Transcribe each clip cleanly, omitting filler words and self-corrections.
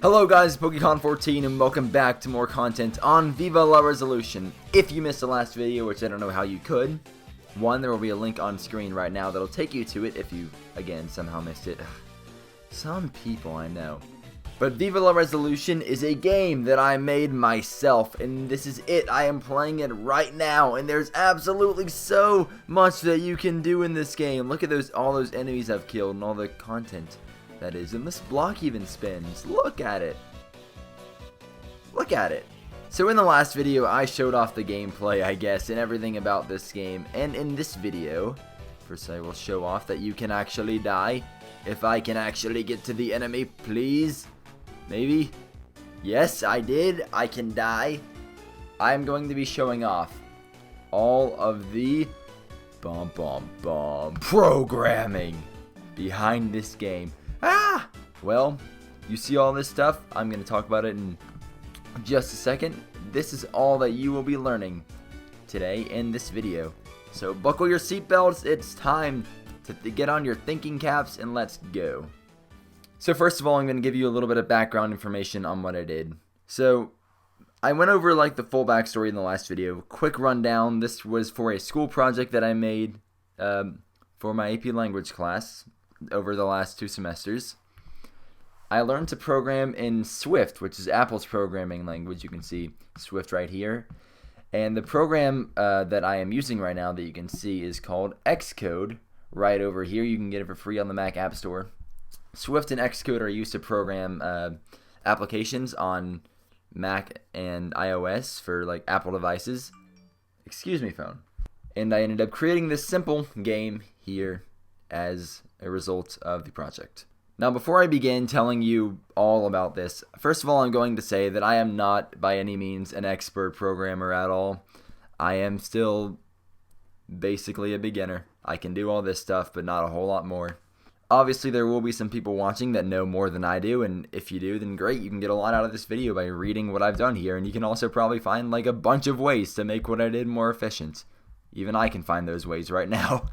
Hello guys, PokeCon14 and welcome back to more content on Viva la Resolution. If you missed the last video, which I don't know how you could, one, there will be a link on screen right now that'll take you to it if you, again, somehow missed it. Some people, I know. But Viva la Resolution is a game that I made myself, and this is it. I am playing it right now, and there's absolutely so much that you can do in this game. Look at all those enemies I've killed and all the content that is. And this block even spins. Look at it. Look at it. So in the last video, I showed off the gameplay, I guess, and everything about this game. And in this video, first I will show off that you can actually die. If I can actually get to the enemy, please. Maybe. Yes, I did. I can die. I'm going to be showing off all of the programming behind this game. Well, you see all this stuff? I'm going to talk about it in just a second. This is all that you will be learning today in this video. So buckle your seatbelts. It's time to get on your thinking caps and let's go. So first of all, I'm going to give you a little bit of background information on what I did. So I went over like the full backstory in the last video. Quick rundown. This was for a school project that I made for my AP language class over the last 2 semesters. I learned to program in Swift, which is Apple's programming language. You can see Swift right here. And the program that I am using right now that you can see is called Xcode right over here. You can get it for free on the Mac App Store. Swift and Xcode are used to program applications on Mac and iOS for like Apple devices. Excuse me, phone. And I ended up creating this simple game here as a result of the project. Now, before I begin telling you all about this, first of all, I'm going to say that I am not by any means an expert programmer at all. I am still basically a beginner. I can do all this stuff, but not a whole lot more. Obviously, there will be some people watching that know more than I do, and if you do, then great. You can get a lot out of this video by reading what I've done here, and you can also probably find like a bunch of ways to make what I did more efficient. Even I can find those ways right now.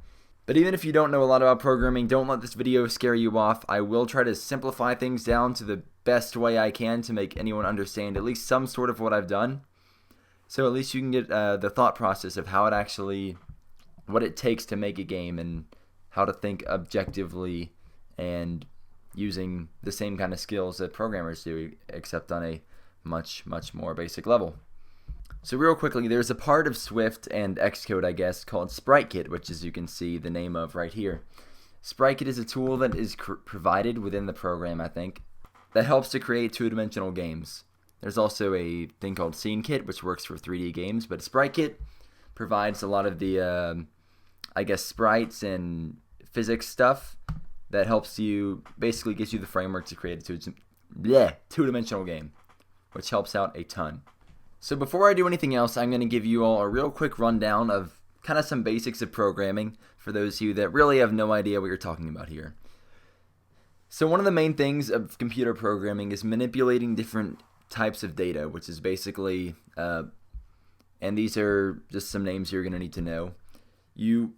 But even if you don't know a lot about programming, don't let this video scare you off. I will try to simplify things down to the best way I can to make anyone understand at least some sort of what I've done. So at least you can get the thought process of how it actually, what it takes to make a game and how to think objectively and using the same kind of skills that programmers do, except on a much, much more basic level. So real quickly, there's a part of Swift and Xcode, I guess, called SpriteKit, which as you can see the name of right here. SpriteKit is a tool that is provided within the program, I think, that helps to create 2-dimensional games. There's also a thing called SceneKit, which works for 3D games, but SpriteKit provides a lot of the, I guess, sprites and physics stuff that helps you, basically gives you the framework to create a 2-dimensional game, which helps out a ton. So before I do anything else, I'm going to give you all a real quick rundown of kind of some basics of programming for those of you that really have no idea what you're talking about here. So one of the main things of computer programming is manipulating different types of data, which is basically, and these are just some names you're going to need to know. You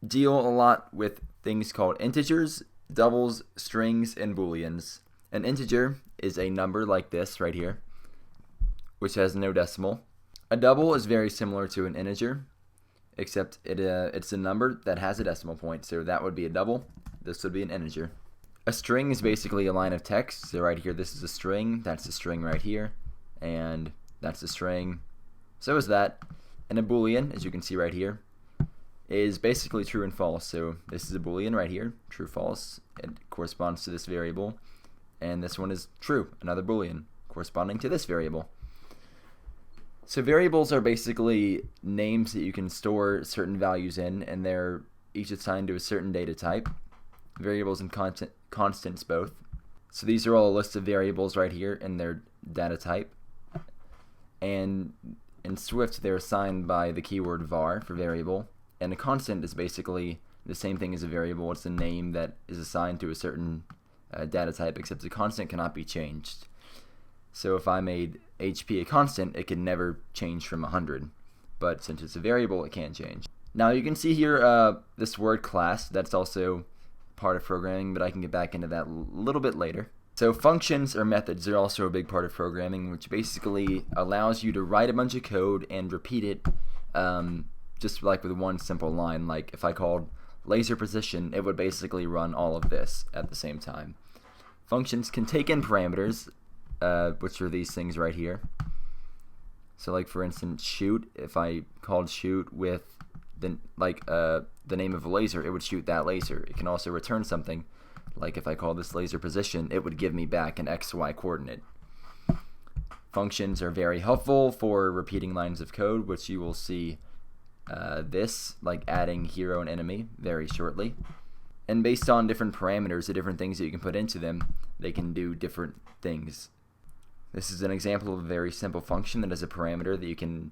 deal a lot with things called integers, doubles, strings, and booleans. An integer is a number like this right here, which has no decimal. A double is very similar to an integer, except it's a number that has a decimal point, so that would be a double. This would be an integer. A string is basically a line of text, so right here this is a string, that's a string right here, and that's a string, so is that. And a boolean, as you can see right here, is basically true and false, so this is a boolean right here, true, false, it corresponds to this variable, and this one is true, another boolean, corresponding to this variable. So variables are basically names that you can store certain values in, and they're each assigned to a certain data type. Variables and constants both. So these are all a list of variables right here and their data type. And in Swift, they're assigned by the keyword var for variable. And a constant is basically the same thing as a variable. It's a name that is assigned to a certain data type, except the constant cannot be changed. So if I made HP a constant, it can never change from 100. But since it's a variable, it can change. Now you can see here this word class. That's also part of programming, but I can get back into that a little bit later. So functions or methods are also a big part of programming, which basically allows you to write a bunch of code and repeat it just like with one simple line. Like if I called laser position, it would basically run all of this at the same time. Functions can take in parameters, which are these things right here. So like for instance, shoot, if I called shoot with the name of a laser, it would shoot that laser. It can also return something. Like if I call this laser position, it would give me back an XY coordinate. Functions are very helpful for repeating lines of code, which you will see this, like adding hero and enemy, very shortly. And based on different parameters, the different things that you can put into them, they can do different things. This is an example of a very simple function that has a parameter that you can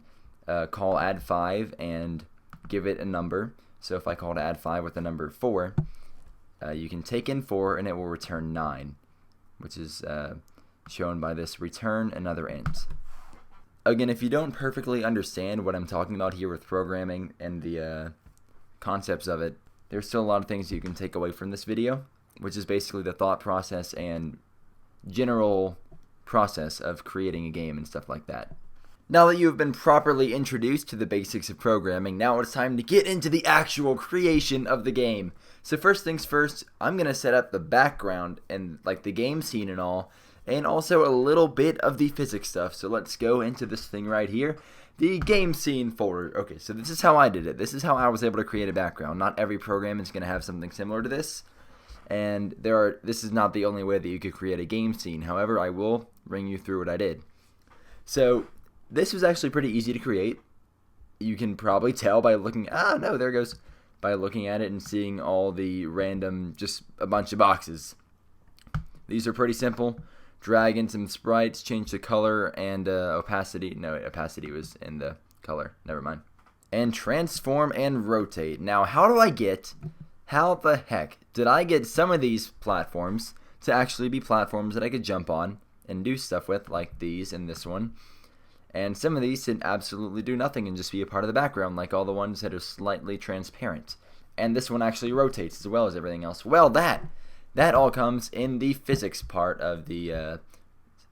call add 5 and give it a number. So if I call to add 5 with the number 4, you can take in 4 and it will return 9, which is shown by this return another int. Again, if you don't perfectly understand what I'm talking about here with programming and the concepts of it, there's still a lot of things you can take away from this video, which is basically the thought process and general process of creating a game and stuff like that. Now that you have been properly introduced to the basics of programming, now it's time to get into the actual creation of the game. So first things first, I'm going to set up the background and like the game scene and all, and also a little bit of the physics stuff. So let's go into this thing right here, the game scene folder. Okay, so this is how I did it. This is how I was able to create a background. Not every program is going to have something similar to this. And this is not the only way that you could create a game scene. However, I will bring you through what I did. So this was actually pretty easy to create. You can probably tell by looking, there it goes, by looking at it and seeing all the random, just a bunch of boxes. These are pretty simple. Drag in some sprites, change the color and opacity. No, opacity was in the color. Never mind. And transform and rotate. Now, how the heck did I get some of these platforms to actually be platforms that I could jump on and do stuff with, like these and this one? And some of these did absolutely do nothing and just be a part of the background, like all the ones that are slightly transparent. And this one actually rotates as well as everything else. Well, that all comes in the physics part of the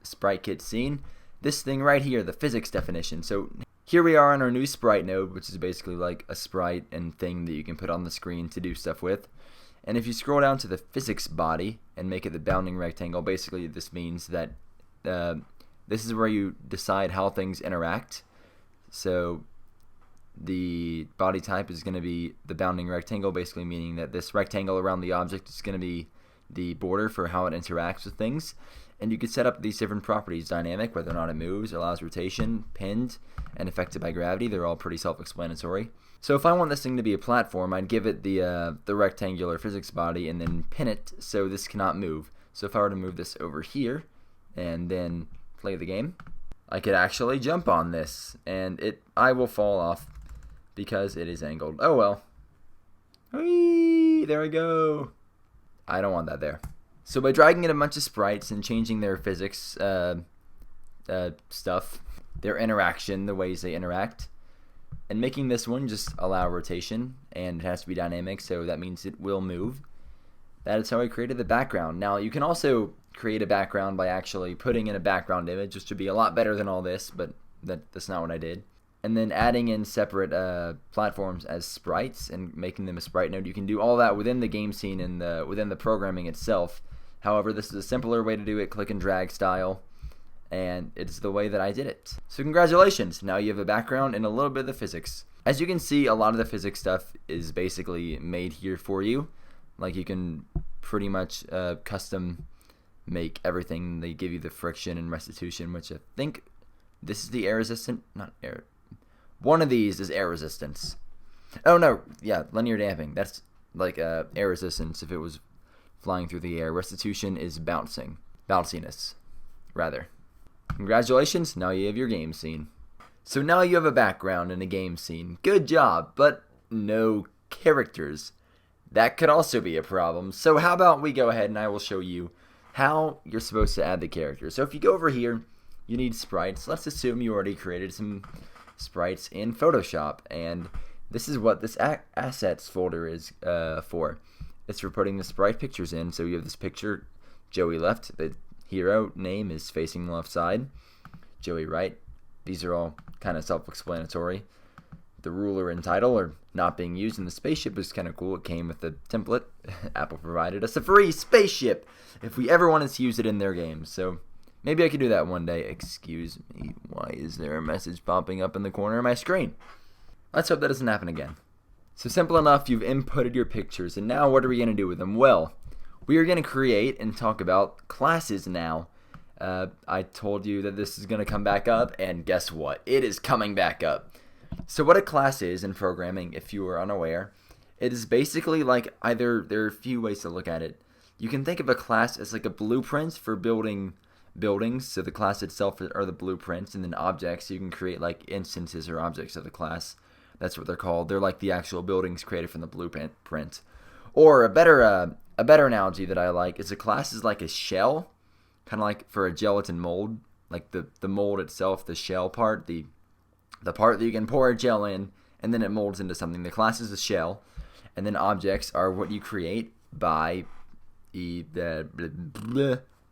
sprite kit scene. This thing right here, the physics definition. So here we are on our new sprite node, which is basically like a sprite and thing that you can put on the screen to do stuff with. And if you scroll down to the physics body and make it the bounding rectangle, basically this means that this is where you decide how things interact. So the body type is going to be the bounding rectangle, basically meaning that this rectangle around the object is going to be the border for how it interacts with things. And you can set up these different properties: dynamic, whether or not it moves, allows rotation, pinned, and affected by gravity. They're all pretty self-explanatory. So if I want this thing to be a platform, I'd give it the rectangular physics body and then pin it so this cannot move. So if I were to move this over here and then play the game, I could actually jump on this, and I will fall off because it is angled. Oh well. Whee! There we go. I don't want that there. So by dragging in a bunch of sprites and changing their physics stuff, their interaction, the ways they interact, and making this one just allow rotation, and it has to be dynamic, so that means it will move. That is how I created the background. Now you can also create a background by actually putting in a background image, which would be a lot better than all this, but that's not what I did. And then adding in separate platforms as sprites and making them a sprite node. You can do all that within the game scene and within the programming itself. However, this is a simpler way to do it, click and drag style, and it's the way that I did it. So congratulations, now you have a background and a little bit of the physics. As you can see, a lot of the physics stuff is basically made here for you. Like you can pretty much custom make everything. They give you the friction and restitution, which I think this is the air resistant, not air. One of these is air resistance. Oh no, yeah, linear damping. That's like air resistance if it was flying through the air. Restitution is bounciness, rather. Congratulations, now you have your game scene. So now you have a background in a game scene. Good job, but no characters. That could also be a problem. So how about we go ahead and I will show you how you're supposed to add the characters. So if you go over here, you need sprites. Let's assume you already created some sprites in Photoshop, and this is what this assets folder is for. It's for putting the sprite pictures in. So you have this picture, Joey left, that Hero name is facing the left side, Joey right. These are all kind of self-explanatory. The ruler and title are not being used, and the spaceship is kind of cool. It came with the template. Apple provided us a free spaceship if we ever wanted to use it in their games. So maybe I could do that one day. Excuse me, why is there a message popping up in the corner of my screen? Let's hope that doesn't happen again. So simple enough, you've inputted your pictures, and now what are we going to do with them? Well, we are going to create and talk about classes now. I told you that this is going to come back up, and guess what? It is coming back up. So what a class is in programming, if you are unaware, it is basically like there are a few ways to look at it. You can think of a class as like a blueprint for building buildings. So the class itself are the blueprints, and then objects. You can create like instances or objects of the class. That's what they're called. They're like the actual buildings created from the blueprint. Or a better analogy that I like is a class is like a shell, kind of like for a gelatin mold, like the mold itself, the shell part, the part that you can pour a gel in, and then it molds into something. The class is a shell, and then objects are what you create by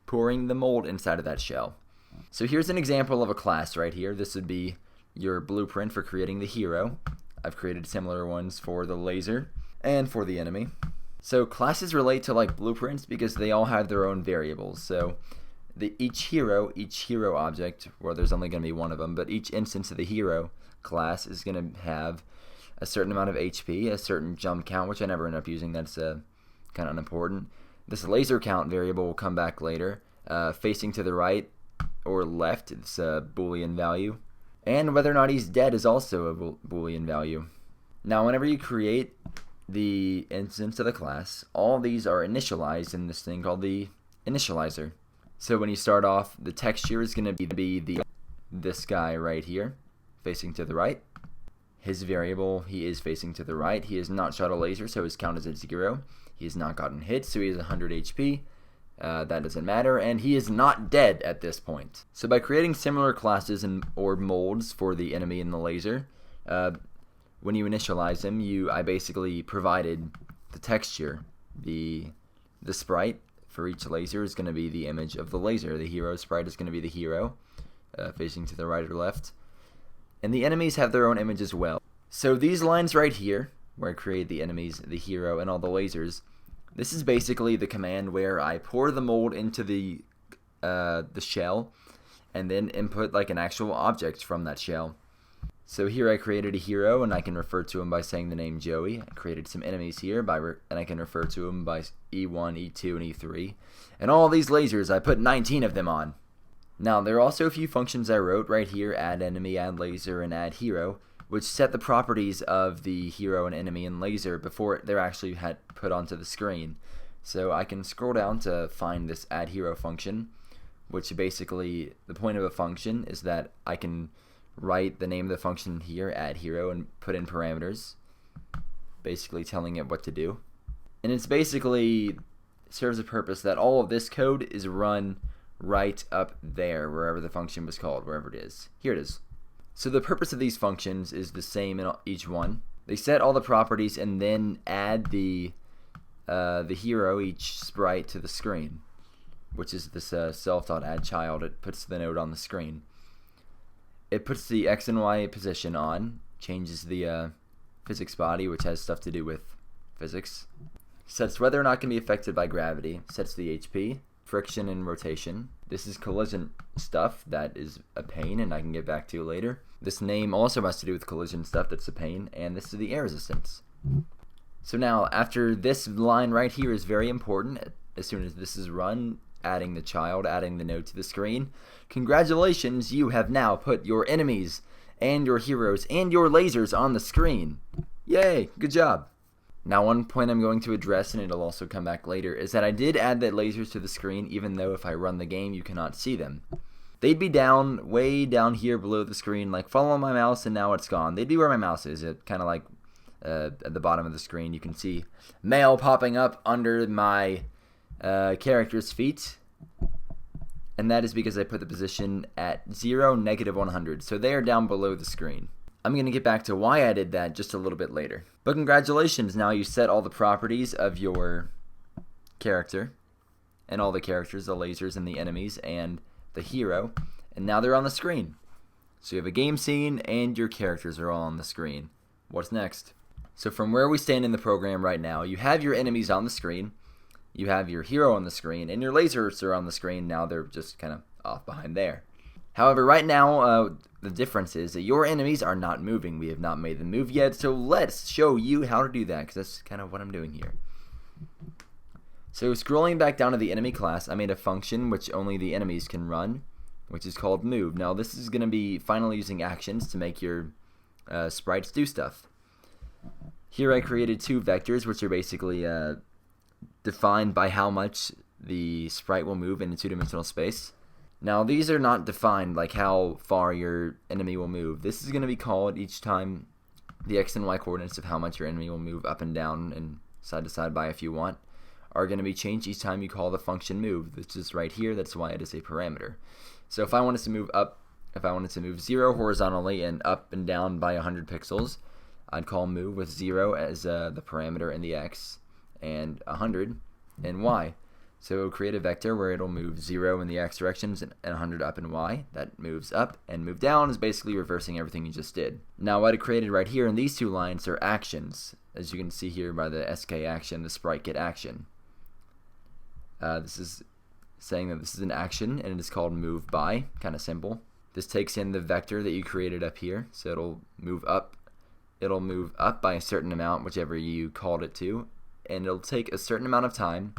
pouring the mold inside of that shell. So here's an example of a class right here. This would be your blueprint for creating the hero. I've created similar ones for the laser and for the enemy. So classes relate to like blueprints because they all have their own variables. So each hero object, well, there's only going to be one of them, but each instance of the hero class is going to have a certain amount of HP, a certain jump count, which I never end up using. That's kind of unimportant. This laser count variable will come back later. Facing to the right or left, it's a Boolean value. And whether or not he's dead is also a Boolean value. Now, whenever you create the instance of the class, all these are initialized in this thing called the initializer. So when you start off, the texture is going to be this guy right here, facing to the right. His variable, he is facing to the right. He has not shot a laser, so his count is at 0. He has not gotten hit, so he has 100 HP. That doesn't matter, and he is not dead at this point. So by creating similar classes or molds for the enemy and the laser, when you initialize them, I basically provided the texture. The sprite for each laser is going to be the image of the laser. The hero sprite is going to be the hero, facing to the right or left. And the enemies have their own image as well. So these lines right here, where I create the enemies, the hero, and all the lasers, this is basically the command where I pour the mold into the shell and then input like an actual object from that shell. So here I created a hero, and I can refer to him by saying the name Joey. I created some enemies here, and I can refer to him by E1, E2, and E3. And all these lasers, I put 19 of them on. Now, there are also a few functions I wrote right here, add enemy, add laser, and add hero, which set the properties of the hero and enemy and laser before they're actually put onto the screen. So I can scroll down to find this add hero function, which basically, the point of a function is that I can write the name of the function here, add hero, and put in parameters, basically telling it what to do. And it's basically serves a purpose that all of this code is run right up there, wherever the function was called, wherever it is. Here it is. So the purpose of these functions is the same in each one. They set all the properties and then add the hero, each sprite, to the screen, which is this self.addChild. It puts the node on the screen. It puts the X and Y position on, changes the physics body, which has stuff to do with physics, sets whether or not it can be affected by gravity, sets the HP, friction, and rotation. This is collision stuff that is a pain, and I can get back to later. This name also has to do with collision stuff that's a pain, and this is the air resistance. So now, after this line right here is very important, as soon as this is run, adding the child, adding the node to the screen, congratulations, you have now put your enemies and your heroes and your lasers on the screen. Yay, good job. Now, one point I'm going to address, and it'll also come back later, is that I did add the lasers to the screen, even though if I run the game, you cannot see them. They'd be down, way down here below the screen, like follow my mouse, and now it's gone. They'd be where my mouse is, kind of like at the bottom of the screen. You can see mail popping up under my character's feet, and that is because I put the position at 0, -100, so they are down below the screen. I'm going to get back to why I did that just a little bit later. But congratulations, now you set all the properties of your character, and all the characters, the lasers and the enemies and the hero, and now they're on the screen. So you have a game scene and your characters are all on the screen. What's next? So from where we stand in the program right now, you have your enemies on the screen, you have your hero on the screen, and your lasers are on the screen. Now they're just kind of off behind there. However, right now, the difference is that your enemies are not moving. We have not made them move yet, so let's show you how to do that, because that's kind of what I'm doing here. So scrolling back down to the enemy class, I made a function which only the enemies can run, which is called move. Now this is going to be finally using actions to make your sprites do stuff. Here I created two vectors, which are basically defined by how much the sprite will move in a two-dimensional space. Now these are not defined like how far your enemy will move. This is going to be called each time the x and y coordinates of how much your enemy will move up and down and side to side by if you want are going to be changed each time you call the function move. This is right here. That's why it is a parameter. So if I wanted to move up, if I wanted to move 0 horizontally and up and down by 100 pixels, I'd call move with 0 as the parameter in the x and 100 in y. So it'll create a vector where it'll move 0 in the x directions and 100 up in y. That moves up, and move down is basically reversing everything you just did. Now what I created right here in these two lines are actions. As you can see here by the SK action, the sprite get action. This is saying that this is an action and it is called move by, kind of simple. This takes in the vector that you created up here, so it'll move up by a certain amount, whichever you called it to, and it'll take a certain amount of time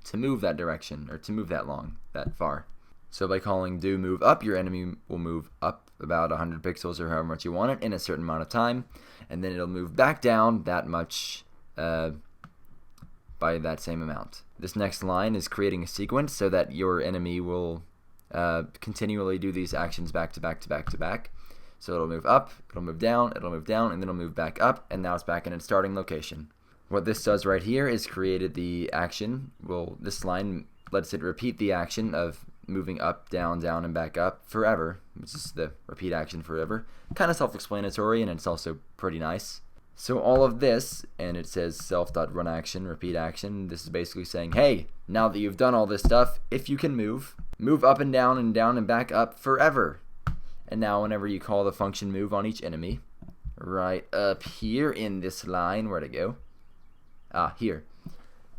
to move that direction, or to move that far. So by calling do move up, your enemy will move up about 100 pixels or however much you want it in a certain amount of time, and then it'll move back down that much by that same amount. This next line is creating a sequence so that your enemy will continually do these actions back to back to back to back. So it'll move up, it'll move down, and then it'll move back up, and now it's back in its starting location. What this does right here is created the action. Well, this line lets it repeat the action of moving up, down, down, and back up forever, which is the repeat action forever. Kind of self-explanatory, and it's also pretty nice. So all of this, and it says self.runAction, repeat action, this is basically saying, hey, now that you've done all this stuff, if you can move up and down and back up forever. And now whenever you call the function move on each enemy, right up here in this line, where'd it go? Here.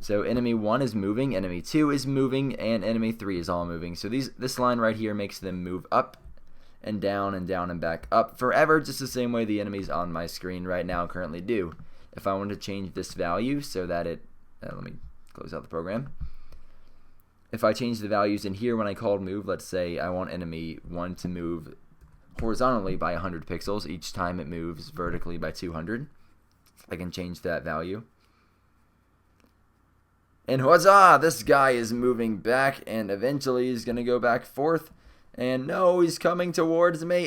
So enemy 1 is moving, enemy 2 is moving, and enemy 3 is all moving. So this line right here makes them move up and down and back up forever, just the same way the enemies on my screen right now currently do. If I want to change this value so that it, let me close out the program. If I change the values in here when I called move, let's say I want enemy 1 to move horizontally by 100 pixels each time it moves vertically by 200. I can change that value. And huzzah! This guy is moving back, and eventually he's going to go back forth. And no, he's coming towards me.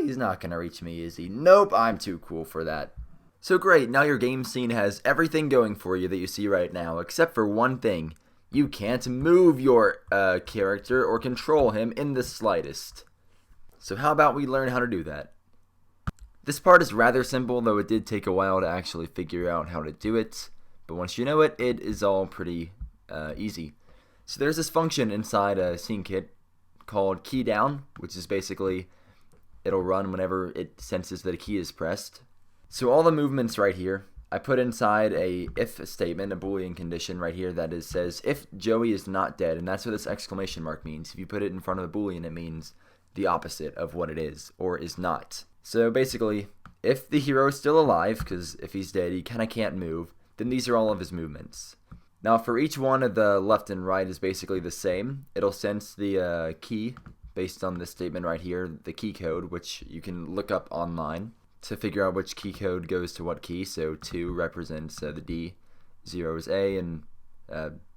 He's not going to reach me, is he? Nope, I'm too cool for that. So great, now your game scene has everything going for you that you see right now, except for one thing. You can't move your character or control him in the slightest. So how about we learn how to do that? This part is rather simple, though it did take a while to actually figure out how to do it. But once you know it, it is all pretty easy. So there's this function inside a scene kit called key down, which is basically it'll run whenever it senses that a key is pressed. So all the movements right here, I put inside a if statement, a Boolean condition right here that says if Joey is not dead, and that's what this exclamation mark means. If you put it in front of a Boolean, it means the opposite of what it is or is not. So basically, if the hero is still alive, because if he's dead, he kind of can't move, then these are all of his movements. Now for each one of the left and right is basically the same. It'll sense the key based on this statement right here, the key code, which you can look up online to figure out which key code goes to what key. So 2 represents the D, 0 is A, and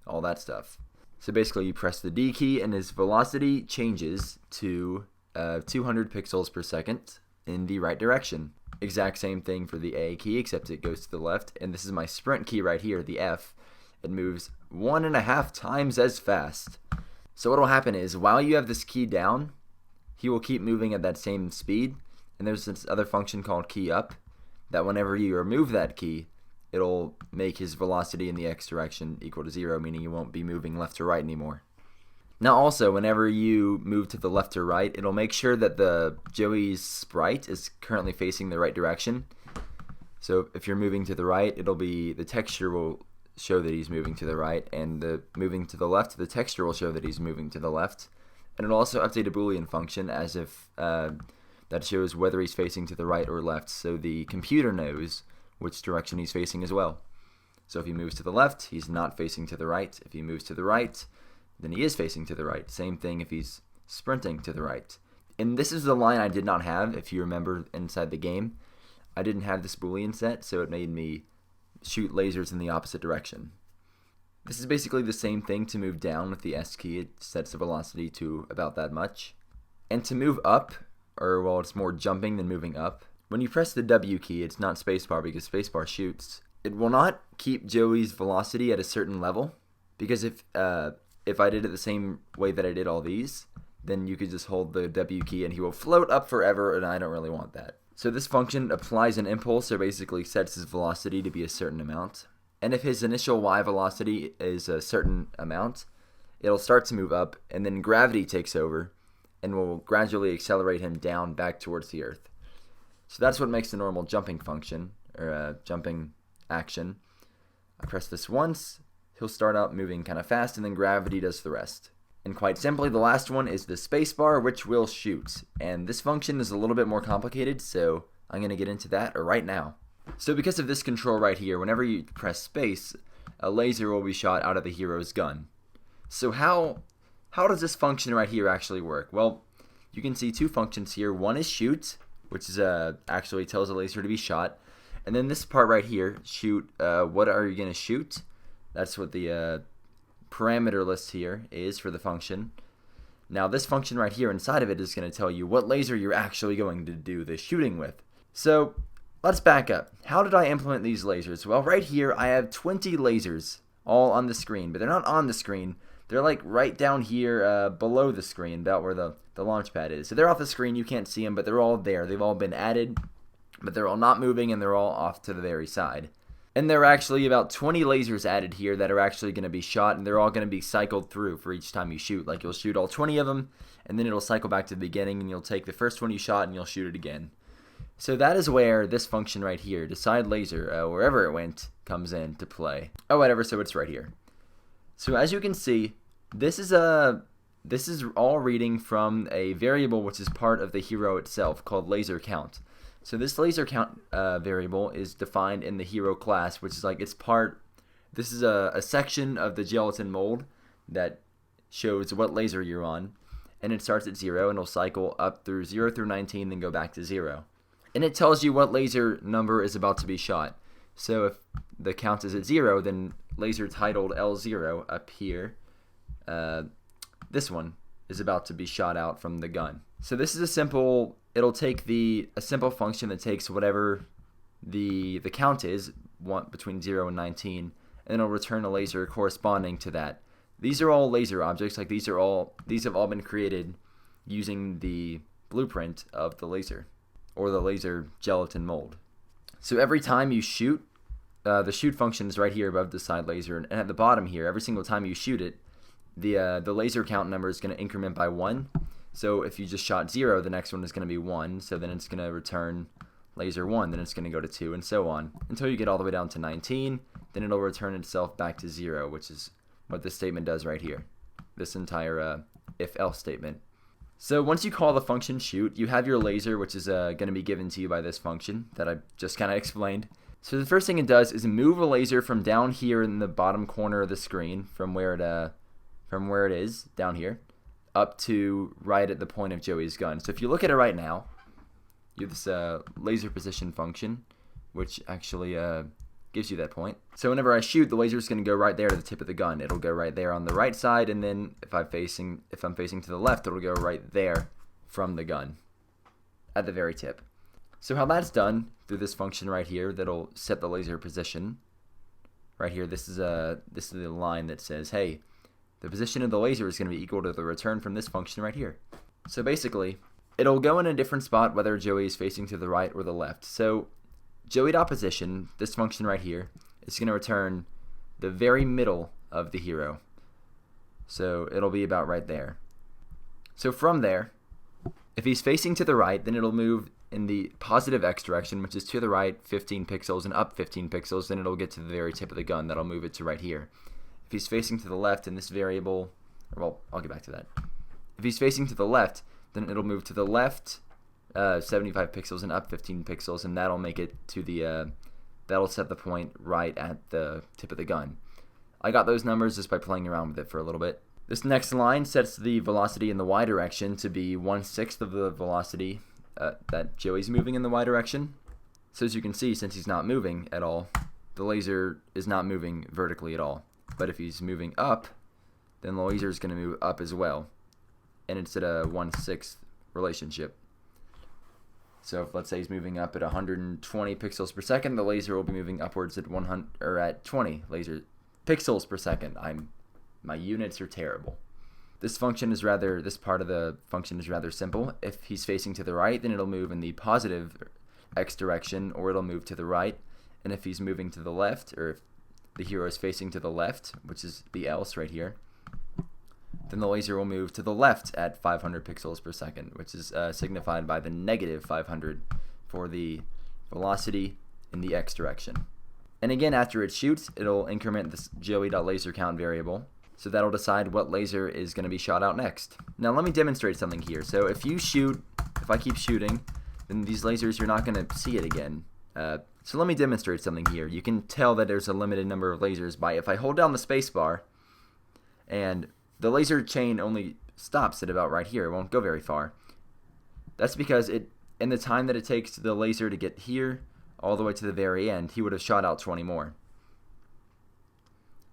all that stuff. So basically you press the D key and his velocity changes to 200 pixels per second in the right direction. Exact same thing for the A key, except it goes to the left. And this is my sprint key right here, the F. It moves 1.5 times as fast. So what will happen is, while you have this key down, he will keep moving at that same speed. And there's this other function called key up, that whenever you remove that key, it'll make his velocity in the x direction equal to 0, meaning he won't be moving left or right anymore. Now also, whenever you move to the left or right, it'll make sure that the Joey's sprite is currently facing the right direction. So if you're moving to the right, the texture will show that he's moving to the right, and moving to the left, the texture will show that he's moving to the left. And it'll also update a Boolean function as if that shows whether he's facing to the right or left, so the computer knows which direction he's facing as well. So if he moves to the left, he's not facing to the right. If he moves to the right, then he is facing to the right. Same thing if he's sprinting to the right. And this is the line I did not have, if you remember inside the game. I didn't have this Boolean set, so it made me shoot lasers in the opposite direction. This is basically the same thing to move down with the S key. It sets the velocity to about that much. And to move up, or well, it's more jumping than moving up, when you press the W key, it's not spacebar because spacebar shoots. It will not keep Joey's velocity at a certain level, because if I did it the same way that I did all these, then you could just hold the W key and he will float up forever, and I don't really want that. So this function applies an impulse, or basically sets his velocity to be a certain amount. And if his initial Y velocity is a certain amount, it'll start to move up, and then gravity takes over and will gradually accelerate him down back towards the Earth. So that's what makes the normal jumping function, or jumping action. I press this once, he'll start out moving kind of fast, and then gravity does the rest. And quite simply, the last one is the spacebar, which will shoot. And this function is a little bit more complicated, so I'm going to get into that right now. So because of this control right here, whenever you press space, a laser will be shot out of the hero's gun. So how does this function right here actually work? Well, you can see two functions here. One is shoot, which is actually tells a laser to be shot. And then this part right here, shoot, what are you going to shoot? That's what the parameter list here is for the function. Now this function right here inside of it is going to tell you what laser you're actually going to do the shooting with. So let's back up. How did I implement these lasers? Well, right here I have 20 lasers all on the screen, but they're not on the screen. They're like right down here below the screen, about where the launch pad is. So they're off the screen, you can't see them, but they're all there. They've all been added, but they're all not moving, and they're all off to the very side. And there are actually about 20 lasers added here that are actually going to be shot, and they're all going to be cycled through for each time you shoot. Like, you'll shoot all 20 of them, and then it'll cycle back to the beginning, and you'll take the first one you shot and you'll shoot it again. So that is where this function right here, decide laser, wherever it went, comes into play. Oh, whatever, so it's right here. So as you can see, this is all reading from a variable which is part of the hero itself called laser count. So this laser count variable is defined in the hero class, which is like this is a section of the gelatin mold that shows what laser you're on, and it starts at 0 and it'll cycle up through 0 through 19, then go back to 0. And it tells you what laser number is about to be shot. So if the count is at 0, then laser titled L0 up here, this one is about to be shot out from the gun. So this is it'll take a simple function that takes whatever the count is, between 0 and 19, and it'll return a laser corresponding to that. These are all laser objects. Like these have all been created using the blueprint of the laser, or the laser gelatin mold. So every time you shoot, the shoot function is right here above the side laser, and at the bottom here, every single time you shoot it, the laser count number is going to increment by 1. So if you just shot 0, the next one is going to be 1, so then it's going to return laser 1, then it's going to go to 2, and so on, until you get all the way down to 19, then it'll return itself back to 0, which is what this statement does right here, this entire if-else statement. So once you call the function shoot, you have your laser, which is going to be given to you by this function that I just kind of explained. So the first thing it does is move a laser from down here in the bottom corner of the screen, from where it is, down here, up to right at the point of Joey's gun. So if you look at it right now, you have this laser position function, which actually gives you that point. So whenever I shoot, the laser is going to go right there to the tip of the gun. It'll go right there on the right side, and then if I'm facing to the left, it'll go right there from the gun at the very tip. So how that's done through this function right here that'll set the laser position. Right here, this is the line that says, hey, the position of the laser is going to be equal to the return from this function right here. So basically, it'll go in a different spot whether Joey is facing to the right or the left. So Joey opposition, this function right here, is going to return the very middle of the hero. So it'll be about right there. So from there, if he's facing to the right, then it'll move in the positive X direction, which is to the right 15 pixels and up 15 pixels, then it'll get to the very tip of the gun. That'll move it to right here. If he's facing to the left in this variable, well, I'll get back to that. If he's facing to the left, then it'll move to the left 75 pixels and up 15 pixels, and that'll make it to the, that'll set the point right at the tip of the gun. I got those numbers just by playing around with it for a little bit. This next line sets the velocity in the Y direction to be 1/6 of the velocity that Joey's moving in the Y direction. So as you can see, since he's not moving at all, the laser is not moving vertically at all. But if he's moving up, then the laser is going to move up as well. And it's at a 1/6 relationship. So if, let's say, he's moving up at 120 pixels per second, the laser will be moving upwards at 100 or at 20 laser pixels per second. My units are terrible. This part of the function is rather simple. If he's facing to the right, then it'll move in the positive X direction, or it'll move to the right. And if he's moving to the left, or if the hero is facing to the left, which is the else right here, then the laser will move to the left at 500 pixels per second, which is signified by the negative 500 for the velocity in the X direction. And again, after it shoots, it'll increment this Joey.LaserCount variable. So that'll decide what laser is going to be shot out next. Now let me demonstrate something here. So if I keep shooting, then these lasers, you're not going to see it again. So let me demonstrate something here. You can tell that there's a limited number of lasers by if I hold down the space bar, and the laser chain only stops at about right here. It won't go very far. That's because in the time that it takes the laser to get here all the way to the very end, he would have shot out 20 more.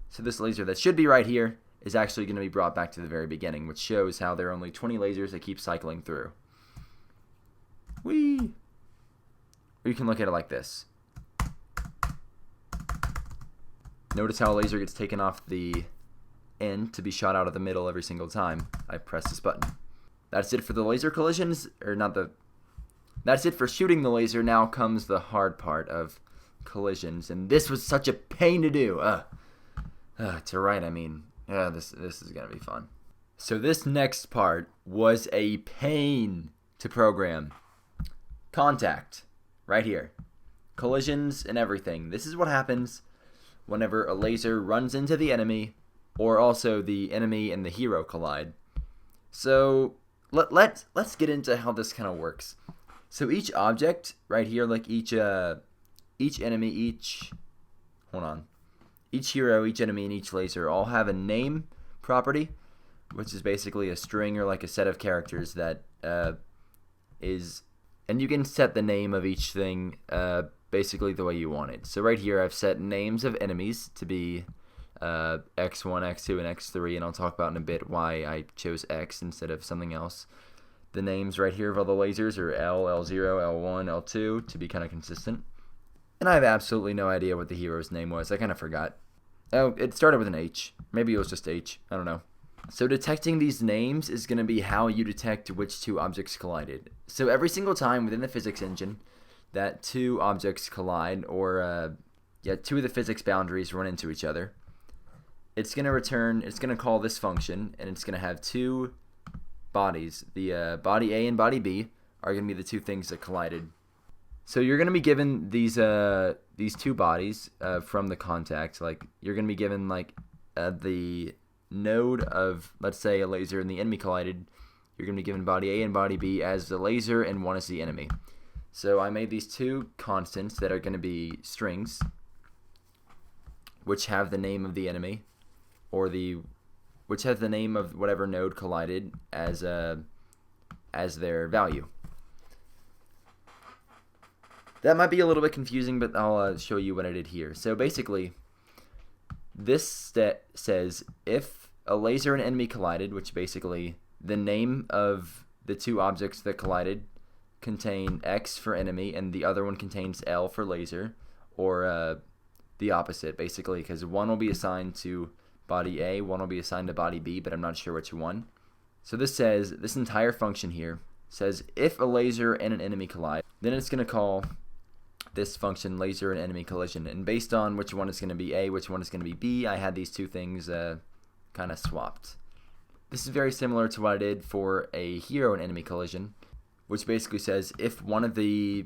So this laser that should be right here is actually going to be brought back to the very beginning, which shows how there are only 20 lasers that keep cycling through. Whee! Or you can look at it like this. Notice how a laser gets taken off the end to be shot out of the middle every single time I press this button. That's it for the laser collisions, that's it for shooting the laser. Now comes the hard part of collisions, and this was such a pain to do. To write, this is gonna be fun. So this next part was a pain to program. Contact, right here. Collisions and everything. This is what happens whenever a laser runs into the enemy, or also the enemy and the hero collide. So let's get into how this kind of works. So each object right here, like each enemy, each hero, each enemy, and each laser all have a name property, which is basically a string or like a set of characters that and you can set the name of each thing basically the way you want it. So right here I've set names of enemies to be X1, X2, and X3, and I'll talk about in a bit why I chose X instead of something else. The names right here of all the lasers are L, L0, L1, L2 to be kind of consistent. And I have absolutely no idea what the hero's name was. I kind of forgot. Oh, it started with an H. Maybe it was just H. I don't know. So detecting these names is going to be how you detect which two objects collided. So every single time within the physics engine that two objects collide, or two of the physics boundaries run into each other, it's going to call this function, and it's going to have two bodies. The body A and body B are going to be the two things that collided. So you're going to be given these two bodies from the contact. Like, you're going to be given the node of, let's say, a laser and the enemy collided. You're going to be given body A and body B as the laser and one as the enemy. So I made these two constants that are going to be strings, which have the name of the enemy, or which has the name of whatever node collided as their value. That might be a little bit confusing, but I'll show you what I did here. So basically, this says if a laser and enemy collided, which basically the name of the two objects that collided contain X for enemy and the other one contains L for laser, or the opposite basically, because one will be assigned to body A, one will be assigned to body B, but I'm not sure which one. So this entire function here says if a laser and an enemy collide, then it's going to call this function laser and enemy collision, and based on which one is going to be A, which one is going to be B, I had these two things kind of swapped. This is very similar to what I did for a hero and enemy collision, which basically says if one of the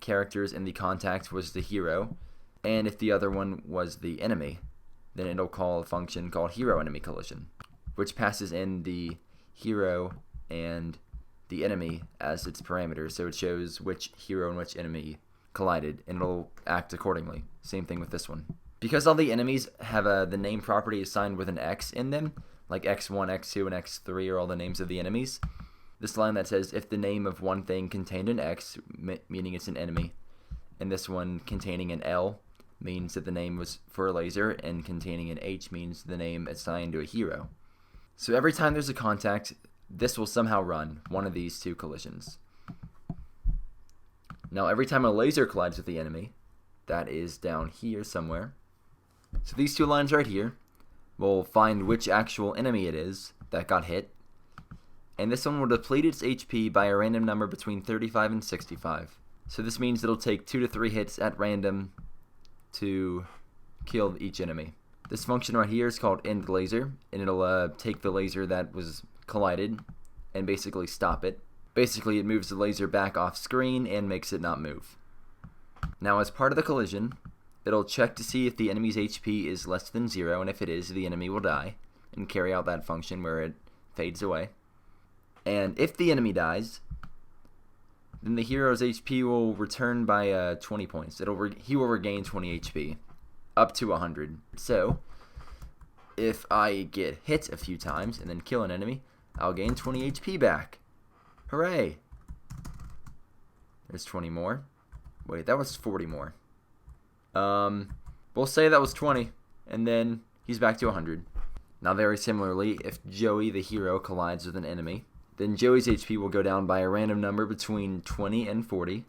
characters in the contact was the hero, and if the other one was the enemy, then it'll call a function called hero enemy collision, which passes in the hero and the enemy as its parameters, so it shows which hero and which enemy collided, and it'll act accordingly. Same thing with this one. Because all the enemies have the name property assigned with an X in them, like X1, X2, and X3 are all the names of the enemies, this line that says if the name of one thing contained an X, meaning it's an enemy, and this one containing an L means that the name was for a laser, and containing an H means the name assigned to a hero. So every time there's a contact, this will somehow run one of these two collisions. Now every time a laser collides with the enemy, that is down here somewhere. So these two lines right here will find which actual enemy it is that got hit, and this one will deplete its HP by a random number between 35 and 65. So this means it'll take 2 to 3 hits at random to kill each enemy. This function right here is called end laser, and it'll take the laser that was collided and basically stop it. Basically, it moves the laser back off screen and makes it not move. Now, as part of the collision, it'll check to see if the enemy's HP is less than 0, and if it is, the enemy will die, and carry out that function where it fades away. And if the enemy dies, then the hero's HP will return by 20 points. He will regain 20 HP, up to 100. So, if I get hit a few times and then kill an enemy, I'll gain 20 HP back. Hooray! There's 20 more. Wait, that was 40 more. We'll say that was 20, and then he's back to 100. Now, very similarly, if Joey, the hero, collides with an enemy, then Joey's HP will go down by a random number between 20 and 40,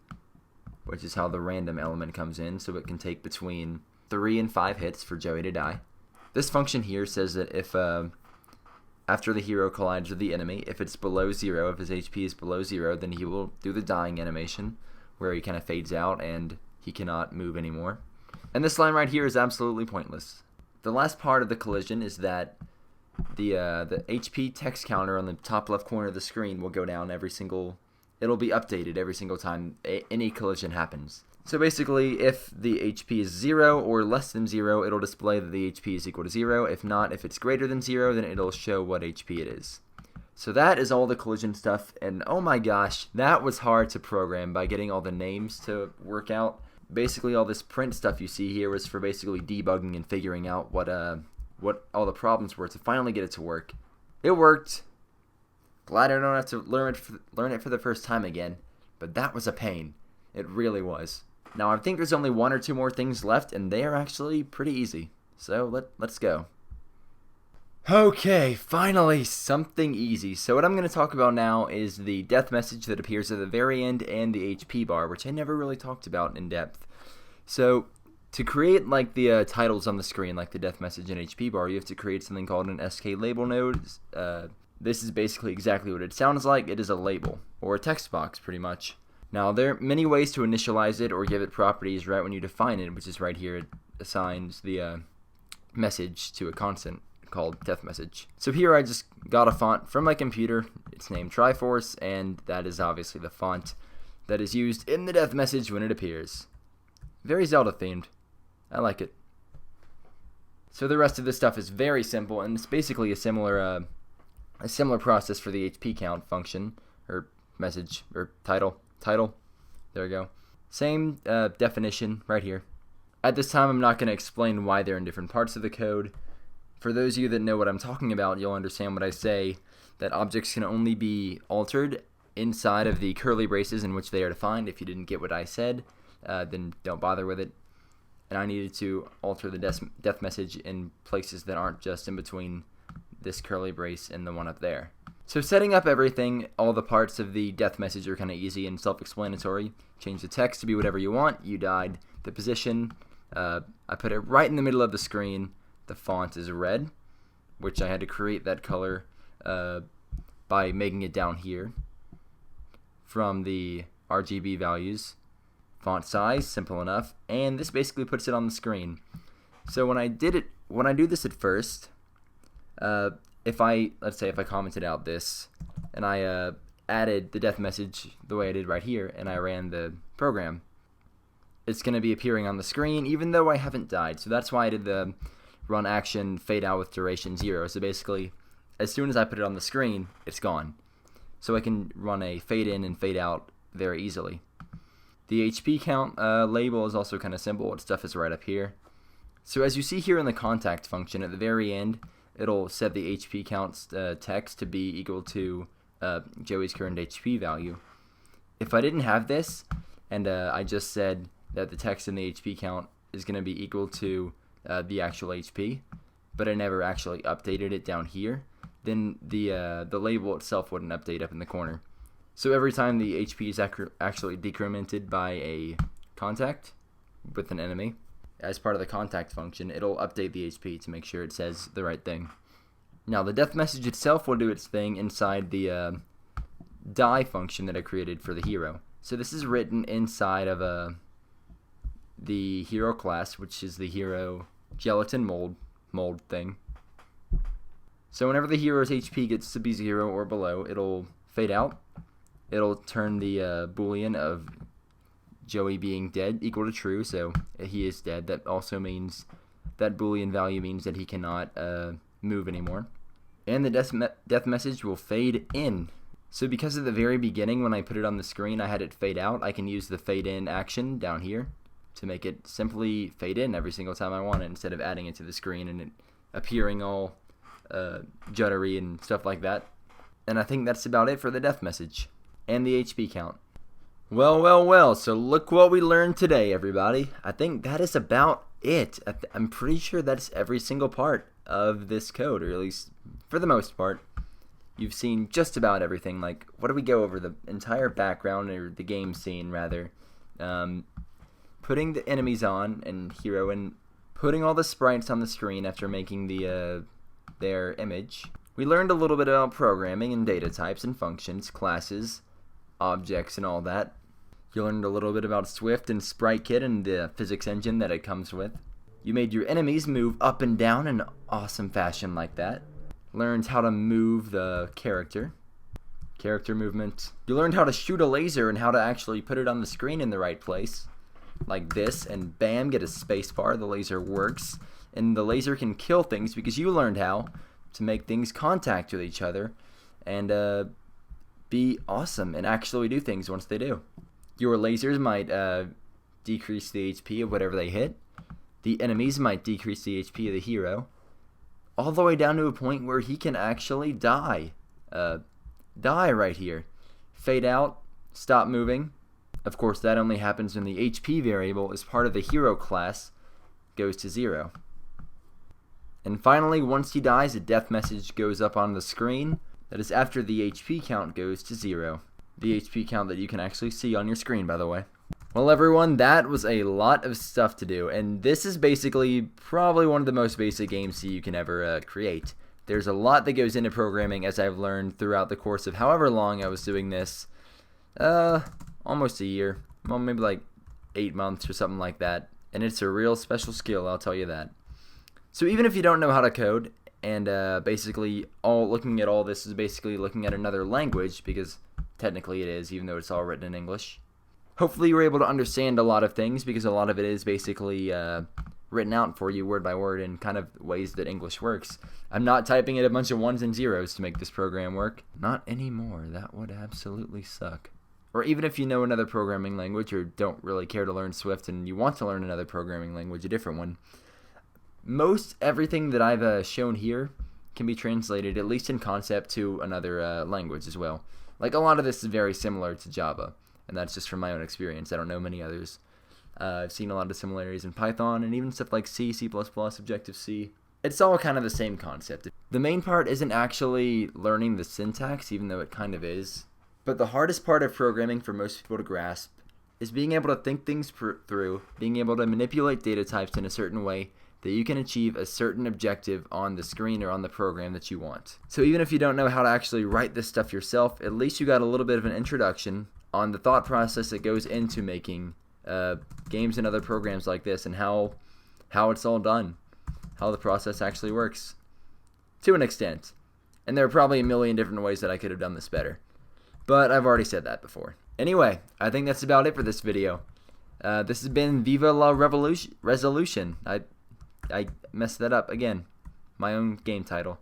which is how the random element comes in, so it can take between 3 and 5 hits for Joey to die. This function here says that if after the hero collides with the enemy, if it's below 0, if his HP is below 0, then he will do the dying animation, where he kind of fades out and he cannot move anymore. And this line right here is absolutely pointless. The last part of the collision is that the HP text counter on the top left corner of the screen will go down it'll be updated every single time any collision happens. So basically, if the HP is 0 or less than 0, it'll display that the HP is equal to 0. If not, if it's greater than 0, then it'll show what HP it is. So that is all the collision stuff, and oh my gosh, that was hard to program by getting all the names to work out. Basically, all this print stuff you see here was for basically debugging and figuring out what all the problems were to finally get it to work. It worked. Glad I don't have to learn it for the first time again, but that was a pain. It really was. Now I think there's only 1 or 2 more things left, and they are actually pretty easy. So let's go. Okay, finally something easy. So what I'm going to talk about now is the death message that appears at the very end and the HP bar, which I never really talked about in depth. So to create like the titles on the screen, like the death message and HP bar, you have to create something called an SK label node. This is basically exactly what it sounds like. It is a label, or a text box pretty much. Now there are many ways to initialize it or give it properties right when you define it, which is right here. It assigns the message to a constant called death message. So here I just got a font from my computer. It's named Triforce, and that is obviously the font that is used in the death message when it appears. Very Zelda themed. I like it. So the rest of this stuff is very simple, and it's basically a similar process for the HP count function, or message, or title. There we go. Same definition right here. At this time, I'm not going to explain why they're in different parts of the code. For those of you that know what I'm talking about, you'll understand what I say, that objects can only be altered inside of the curly braces in which they are defined. If you didn't get what I said, then don't bother with it. And I needed to alter the death message in places that aren't just in between this curly brace and the one up there. So setting up everything, all the parts of the death message are kind of easy and self-explanatory. Change the text to be whatever you want. You died. The position, I put it right in the middle of the screen. The font is red, which I had to create that color by making it down here from the RGB values. Font size, simple enough, and this basically puts it on the screen. So when I do this at first, let's say if I commented out this and I added the death message the way I did right here and I ran the program, it's going to be appearing on the screen even though I haven't died. So that's why I did the run action fade out with duration 0. So basically, as soon as I put it on the screen, it's gone. So I can run a fade in and fade out very easily. The HP count label is also kind of simple. Its stuff is right up here. So as you see here in the contact function, at the very end, it'll set the HP count text to be equal to Joey's current HP value. If I didn't have this, and I just said that the text in the HP count is going to be equal to the actual HP, but I never actually updated it down here, then the label itself wouldn't update up in the corner. So every time the HP is actually decremented by a contact with an enemy, as part of the contact function, it'll update the HP to make sure it says the right thing. Now the death message itself will do its thing inside the die function that I created for the hero. So this is written inside of the hero class, which is the hero gelatin mold thing. So whenever the hero's HP gets to be 0 or below, it'll fade out. It'll turn the boolean of Joey being dead equal to true, so he is dead. That also means that boolean value means that he cannot move anymore. And the death message will fade in. So because at the very beginning when I put it on the screen I had it fade out, I can use the fade in action down here to make it simply fade in every single time I want it, instead of adding it to the screen and it appearing all juddery and stuff like that. And I think that's about it for the death message and the HP count. Well, so look what we learned today, everybody. I think that is about it. I'm pretty sure that's every single part of this code, or at least for the most part. You've seen just about everything. Like, what do we go over? The entire background, or the game scene, rather. Putting the enemies on, and hero, and putting all the sprites on the screen after making their image. We learned a little bit about programming and data types and functions, classes, objects, and all that. You learned a little bit about Swift and SpriteKit and the physics engine that it comes with. You made your enemies move up and down in awesome fashion like that. Learned how to move the character movement. You learned how to shoot a laser and how to actually put it on the screen in the right place, like this, and bam, get a space bar. The laser works, and the laser can kill things because you learned how to make things contact with each other and be awesome and actually do things once they do. Your lasers might decrease the HP of whatever they hit. The enemies might decrease the HP of the hero, all the way down to a point where he can actually die. Die right here. Fade out, stop moving. Of course, that only happens when the HP variable as part of the hero class goes to 0. And finally, once he dies, a death message goes up on the screen. That is after the HP count goes to 0. The HP count that you can actually see on your screen, by the way. Well, everyone, that was a lot of stuff to do, and this is basically probably one of the most basic games you can ever create. There's a lot that goes into programming, as I've learned throughout the course of however long I was doing this. Almost a year. Well, maybe like 8 months or something like that. And it's a real special skill, I'll tell you that. So even if you don't know how to code, and basically looking at all this is basically looking at another language, because technically it is, even though it's all written in English. Hopefully you were able to understand a lot of things, because a lot of it is basically written out for you word by word in kind of ways that English works. I'm not typing in a bunch of ones and zeros to make this program work. Not anymore. That would absolutely suck. Or even if you know another programming language or don't really care to learn Swift and you want to learn another programming language, a different one, most everything that I've shown here can be translated, at least in concept, to another language as well. Like, a lot of this is very similar to Java, and that's just from my own experience. I don't know many others. I've seen a lot of similarities in Python and even stuff like C, C++, Objective-C. It's all kind of the same concept. The main part isn't actually learning the syntax, even though it kind of is. But the hardest part of programming for most people to grasp is being able to think things through, being able to manipulate data types in a certain way that you can achieve a certain objective on the screen or on the program that you want. So even if you don't know how to actually write this stuff yourself, at least you got a little bit of an introduction on the thought process that goes into making games and other programs like this, and how it's all done, how the process actually works, to an extent. And there are probably a million different ways that I could have done this better, but I've already said that before. Anyway, I think that's about it for this video. This has been Viva la Resolution. I messed that up again. My own game title.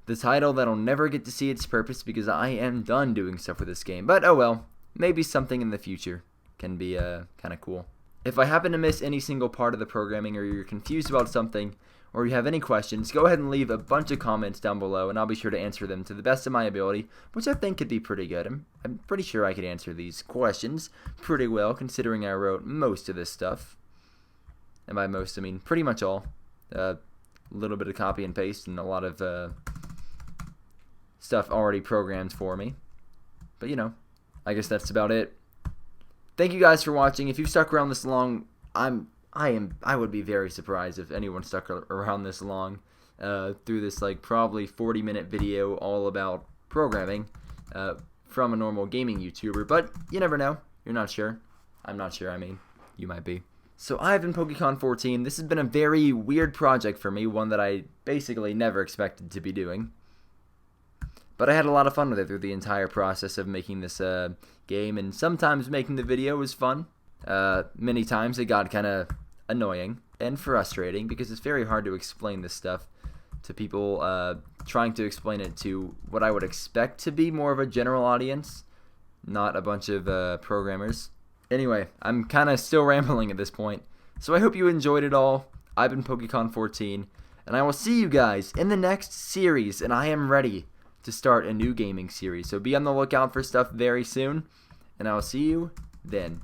The title that'll never get to see its purpose because I am done doing stuff with this game. But oh well, maybe something in the future can be kind of cool. If I happen to miss any single part of the programming, or you're confused about something, or you have any questions, go ahead and leave a bunch of comments down below, and I'll be sure to answer them to the best of my ability, which I think could be pretty good. I'm pretty sure I could answer these questions pretty well, considering I wrote most of this stuff. And by most, I mean pretty much all. A little bit of copy and paste, and a lot of stuff already programmed for me. But you know, I guess that's about it. Thank you guys for watching. If you've stuck around this long, I would be very surprised if anyone stuck around this long through this like probably 40-minute video all about programming from a normal gaming YouTuber. But you never know. You're not sure. I'm not sure. I mean, you might be. So I've been Pokecon14. This has been a very weird project for me, one that I basically never expected to be doing. But I had a lot of fun with it through the entire process of making this game, and sometimes making the video was fun. Many times it got kind of annoying and frustrating because it's very hard to explain this stuff to people, trying to explain it to what I would expect to be more of a general audience, not a bunch of programmers. Anyway, I'm kind of still rambling at this point, so I hope you enjoyed it all. I've been Pokecon14, and I will see you guys in the next series, and I am ready to start a new gaming series, so be on the lookout for stuff very soon, and I will see you then.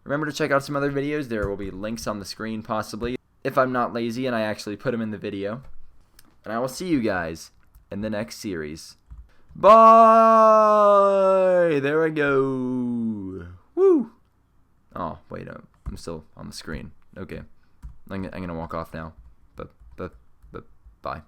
Remember to check out some other videos. There will be links on the screen, possibly, if I'm not lazy and I actually put them in the video. And I will see you guys in the next series. Bye! There I go. Woo! Oh, wait, I'm still on the screen. Okay. I'm gonna walk off now. But, bye.